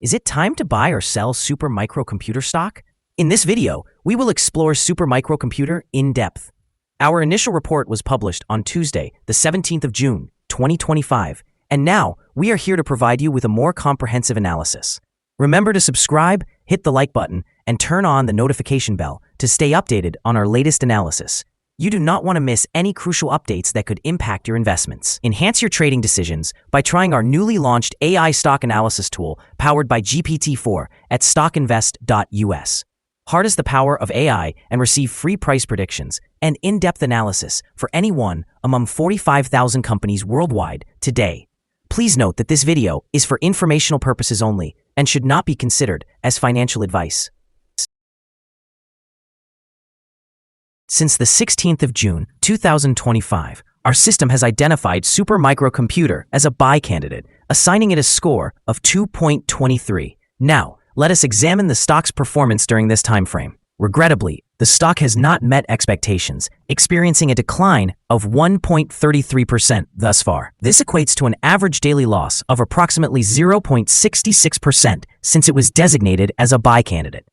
Is it time to buy or sell super microcomputer stock? In this video, we will explore super microcomputer in depth. Our initial report was published on Tuesday, the 17th of June, 2025, and now we are here to provide you with a more comprehensive analysis. Remember to subscribe, hit the like button, and turn on the notification bell to stay updated on our latest analysis. You do not want to miss any crucial updates that could impact your investments. Enhance your trading decisions by trying our newly launched AI stock analysis tool powered by GPT-4 at StockInvest.us. Harness the power of AI and receive free price predictions and in-depth analysis for any one among 45,000 companies worldwide today. Please note that this video is for informational purposes only and should not be considered as financial advice. Since the 16th of June, 2025, our system has identified super microcomputer as a buy candidate, assigning it a score of 2.23. Now, let us examine the stock's performance during this time frame. Regrettably, the stock has not met expectations, experiencing a decline of 1.33% thus far. This equates to an average daily loss of approximately 0.66% since it was designated as a buy candidate.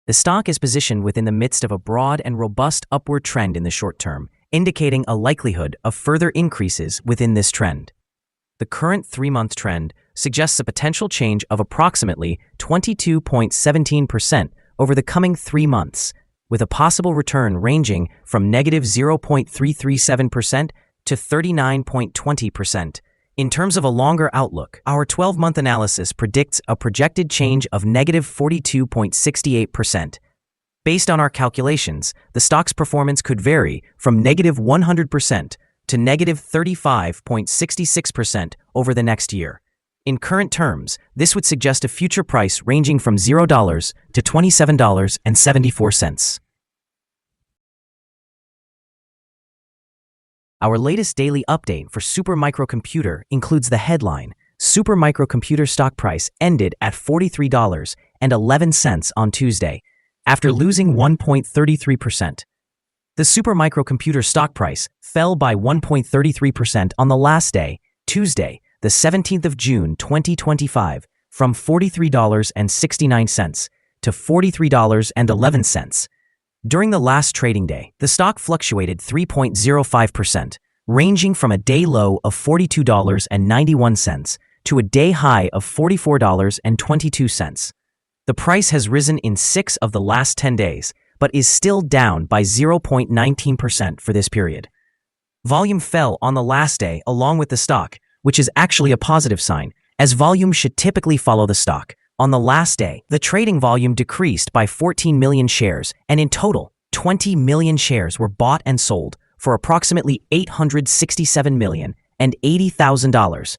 The stock is positioned within the midst of a broad and robust upward trend in the short term, indicating a likelihood of further increases within this trend. The current 3-month trend suggests a potential change of approximately 22.17% over the coming 3 months, with a possible return ranging from negative 0.337% to 39.20%. In terms of a longer outlook, our 12-month analysis predicts a projected change of negative 42.68%. Based on our calculations, the stock's performance could vary from negative 100% to negative 35.66% over the next year. In current terms, this would suggest a future price ranging from $0 to $27.74. Our latest daily update for super microcomputer includes the headline: Super microcomputer stock price ended at $43.11 on Tuesday, after losing 1.33%. The super microcomputer stock price fell by 1.33% on the last day, Tuesday, the 17th of June 2025, from $43.69 to $43.11. During the last trading day, the stock fluctuated 3.05%, ranging from a day low of $42.91 to a day high of $44.22. The price has risen in 6 of the last 10 days, but is still down by 0.19% for this period. Volume fell on the last day along with the stock, which is actually a positive sign, as volume should typically follow the stock. On the last day, the trading volume decreased by 14 million shares, and in total, 20 million shares were bought and sold for approximately $867,080,000.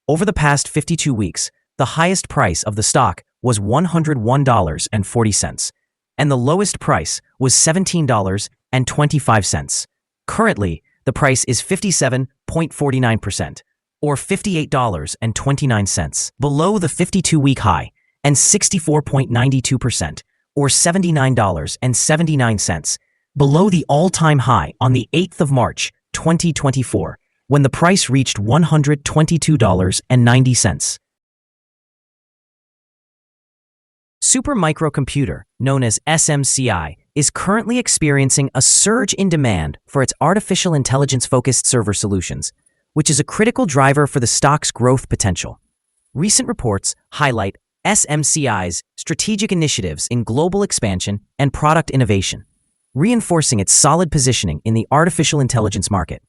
Over the past 52 weeks, the highest price of the stock was $101.40, and the lowest price was $17.25. Currently, the price is 57.49%, or $58.29, below the 52-week high, and 64.92%, or $79.79, below the all-time high on the 8th of March, 2024, when the price reached $122.90. Super microcomputer, known as SMCI, is currently experiencing a surge in demand for its artificial intelligence-focused server solutions, which is a critical driver for the stock's growth potential. Recent reports highlight SMCI's strategic initiatives in global expansion and product innovation, reinforcing its solid positioning in the artificial intelligence market.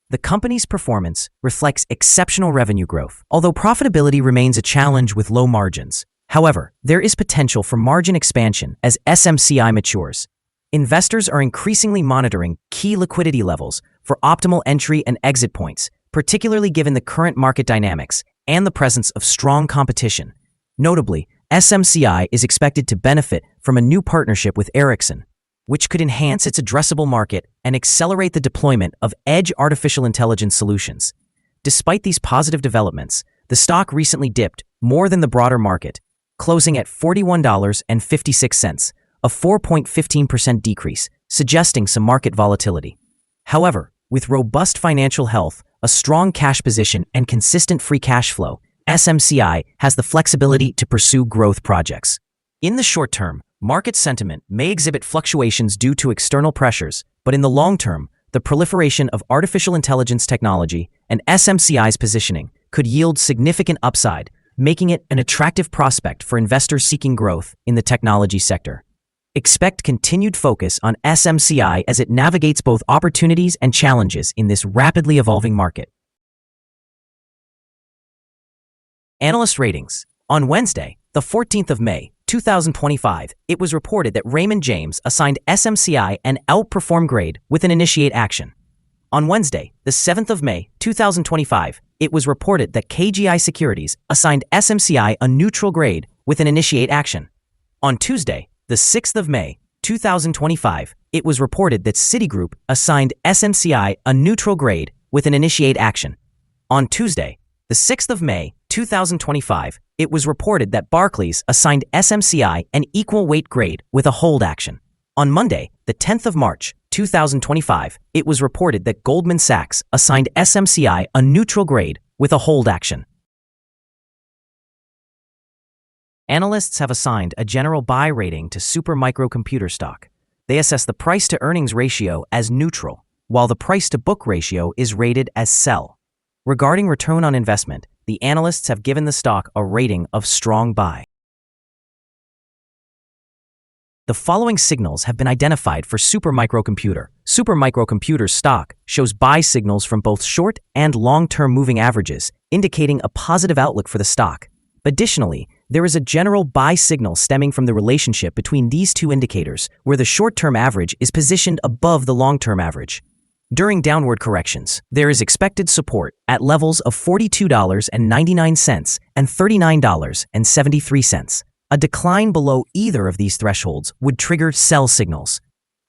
The company's performance reflects exceptional revenue growth, although profitability remains a challenge with low margins. However, there is potential for margin expansion as SMCI matures. Investors are increasingly monitoring key liquidity levels for optimal entry and exit points, particularly given the current market dynamics and the presence of strong competition. Notably, SMCI is expected to benefit from a new partnership with Ericsson, which could enhance its addressable market and accelerate the deployment of edge artificial intelligence solutions. Despite these positive developments, the stock recently dipped more than the broader market, closing at $41.56, a 4.15% decrease, suggesting some market volatility. However, with robust financial health, a strong cash position, and consistent free cash flow, SMCI has the flexibility to pursue growth projects. In the short term, market sentiment may exhibit fluctuations due to external pressures, but in the long term, the proliferation of artificial intelligence technology and SMCI's positioning could yield significant upside, making it an attractive prospect for investors seeking growth in the technology sector. Expect continued focus on SMCI as it navigates both opportunities and challenges in this rapidly evolving market. Analyst ratings. On Wednesday, the 14th of May, 2025, it was reported that Raymond James assigned SMCI an outperform grade with an initiate action. On Wednesday, the 7th of May, 2025, it was reported that KGI Securities assigned SMCI a neutral grade with an initiate action. On Tuesday, the 6th of May, 2025, it was reported that Citigroup assigned SMCI a neutral grade with an initiate action. On Tuesday, the 6th of May, 2025, it was reported that Barclays assigned SMCI an equal weight grade with a hold action. On Monday, the 10th of March, 2025, it was reported that Goldman Sachs assigned SMCI a neutral grade with a hold action. Analysts have assigned a general buy rating to Super Microcomputer stock. They assess the price-to-earnings ratio as neutral, while the price-to-book ratio is rated as sell. Regarding return on investment, the analysts have given the stock a rating of strong buy. The following signals have been identified for Super Microcomputer. Super Microcomputer's stock shows buy signals from both short and long-term moving averages, indicating a positive outlook for the stock. Additionally, there is a general buy signal stemming from the relationship between these two indicators, where the short-term average is positioned above the long-term average. During downward corrections, there is expected support at levels of $42.99 and $39.73. A decline below either of these thresholds would trigger sell signals.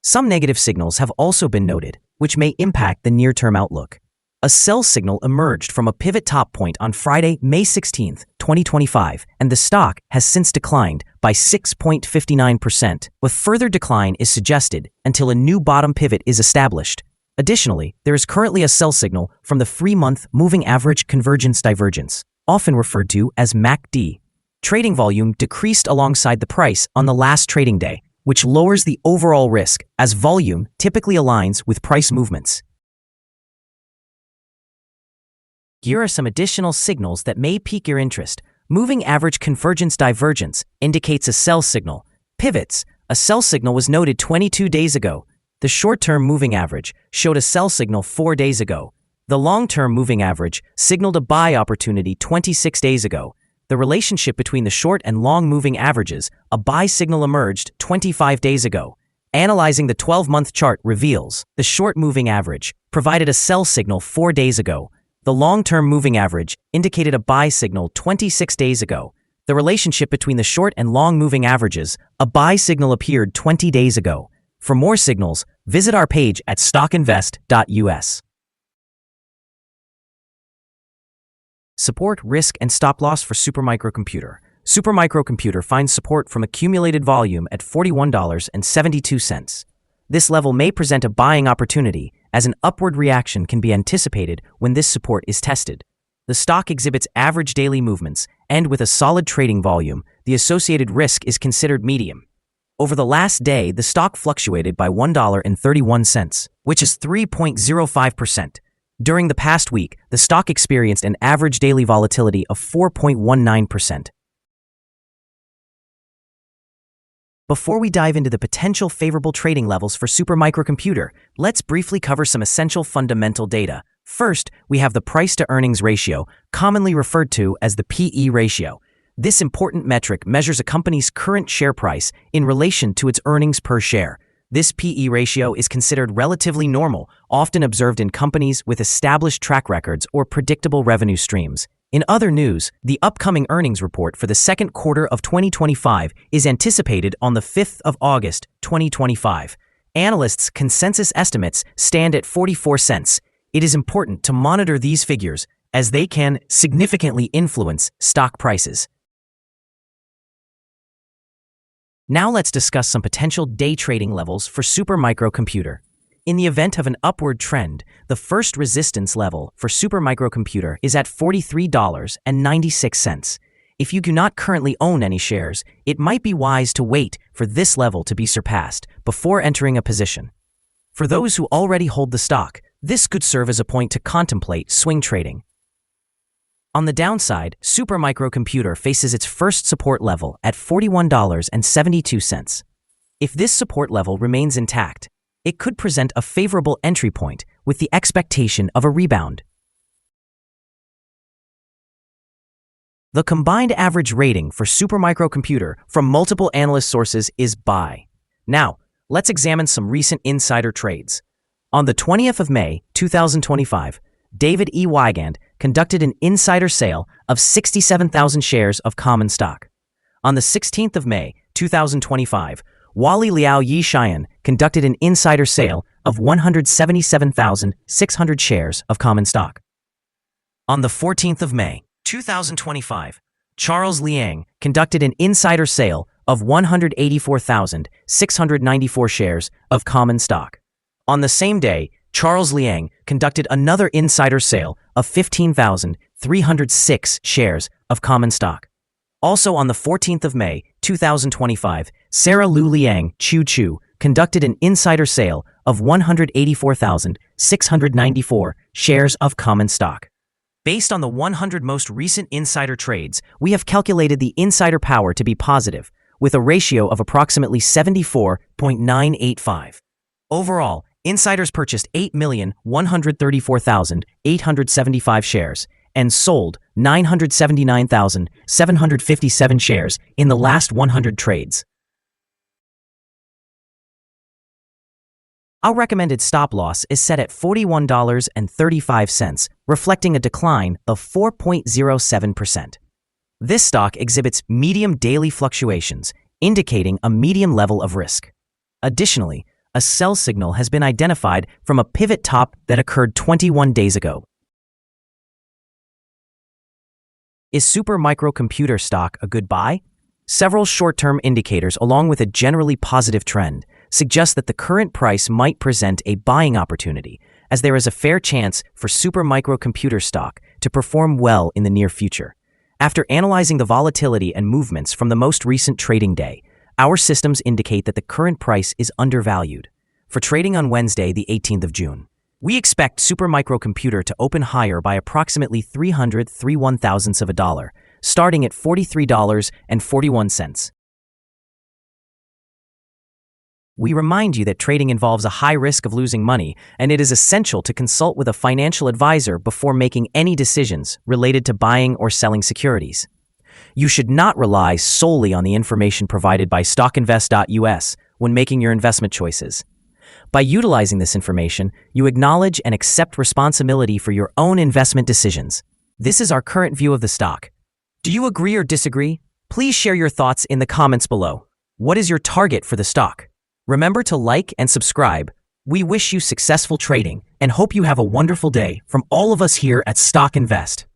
Some negative signals have also been noted, which may impact the near-term outlook. A sell signal emerged from a pivot top point on Friday, May 16, 2025, and the stock has since declined by 6.59%. A further decline is suggested until a new bottom pivot is established. Additionally, there is currently a sell signal from the 3-month moving average convergence divergence, often referred to as MACD. Trading volume decreased alongside the price on the last trading day, which lowers the overall risk as volume typically aligns with price movements. Here are some additional signals that may pique your interest. Moving average convergence divergence indicates a sell signal. Pivots. A sell signal was noted 22 days ago. The short-term moving average showed a sell signal 4 days ago. The long-term moving average signaled a buy opportunity 26 days ago. The relationship between the short and long moving averages, a buy signal emerged 25 days ago. Analyzing the 12-month chart reveals the short moving average provided a sell signal 4 days ago. The long-term moving average indicated a buy signal 26 days ago. The relationship between the short and long moving averages, a buy signal appeared 20 days ago. For more signals, visit our page at StockInvest.us. Support, risk, and stop loss for Super Microcomputer. Super Microcomputer finds support from accumulated volume at $41.72. This level may present a buying opportunity, as an upward reaction can be anticipated when this support is tested. The stock exhibits average daily movements, and with a solid trading volume, the associated risk is considered medium. Over the last day, the stock fluctuated by $1.31, which is 3.05%. During the past week, the stock experienced an average daily volatility of 4.19%. Before we dive into the potential favorable trading levels for Super Microcomputer, let's briefly cover some essential fundamental data. First, we have the price-to-earnings ratio, commonly referred to as the PE ratio. This important metric measures a company's current share price in relation to its earnings per share. This PE ratio is considered relatively normal, often observed in companies with established track records or predictable revenue streams. In other news, the upcoming earnings report for the second quarter of 2025 is anticipated on the 5th of August, 2025. Analysts' consensus estimates stand at 44 cents. It is important to monitor these figures, as they can significantly influence stock prices. Now let's discuss some potential day trading levels for Super Microcomputer. In the event of an upward trend, the first resistance level for Supermicrocomputer is at $43.96. If you do not currently own any shares, it might be wise to wait for this level to be surpassed before entering a position. For those who already hold the stock, this could serve as a point to contemplate swing trading. On the downside, Supermicrocomputer faces its first support level at $41.72. If this support level remains intact, it could present a favorable entry point with the expectation of a rebound. The combined average rating for Supermicrocomputer from multiple analyst sources is buy. Now, let's examine some recent insider trades. On the 20th of May, 2025, David E. Wygand conducted an insider sale of 67,000 shares of common stock. On the 16th of May, 2025, Wally Liao Yi Xian conducted an insider sale of 177,600 shares of common stock. On the 14th of May, 2025, Charles Liang conducted an insider sale of 184,694 shares of common stock. On the same day, Charles Liang conducted another insider sale of 15,306 shares of common stock. Also on the 14th of May, 2025, Sarah Lu Liang Chu conducted an insider sale of 184,694 shares of common stock. Based on the 100 most recent insider trades, we have calculated the insider power to be positive, with a ratio of approximately 74.985. Overall, insiders purchased 8,134,875 shares and sold 979,757 shares in the last 100 trades. Our recommended stop loss is set at $41.35, reflecting a decline of 4.07%. This stock exhibits medium daily fluctuations, indicating a medium level of risk. Additionally, a sell signal has been identified from a pivot top that occurred 21 days ago. Is Supermicrocomputer stock a good buy? Several short-term indicators, along with a generally positive trend, suggest that the current price might present a buying opportunity, as there is a fair chance for Supermicrocomputer stock to perform well in the near future. After analyzing the volatility and movements from the most recent trading day, our systems indicate that the current price is undervalued. For trading on Wednesday, the 18th of June, we expect Supermicrocomputer to open higher by approximately 331 thousandths of a dollar, starting at $43.41. We remind you that trading involves a high risk of losing money, and it is essential to consult with a financial advisor before making any decisions related to buying or selling securities. You should not rely solely on the information provided by StockInvest.us when making your investment choices. By utilizing this information, you acknowledge and accept responsibility for your own investment decisions. This is our current view of the stock. Do you agree or disagree? Please share your thoughts in the comments below. What is your target for the stock? Remember to like and subscribe. We wish you successful trading and hope you have a wonderful day from all of us here at Stock Invest.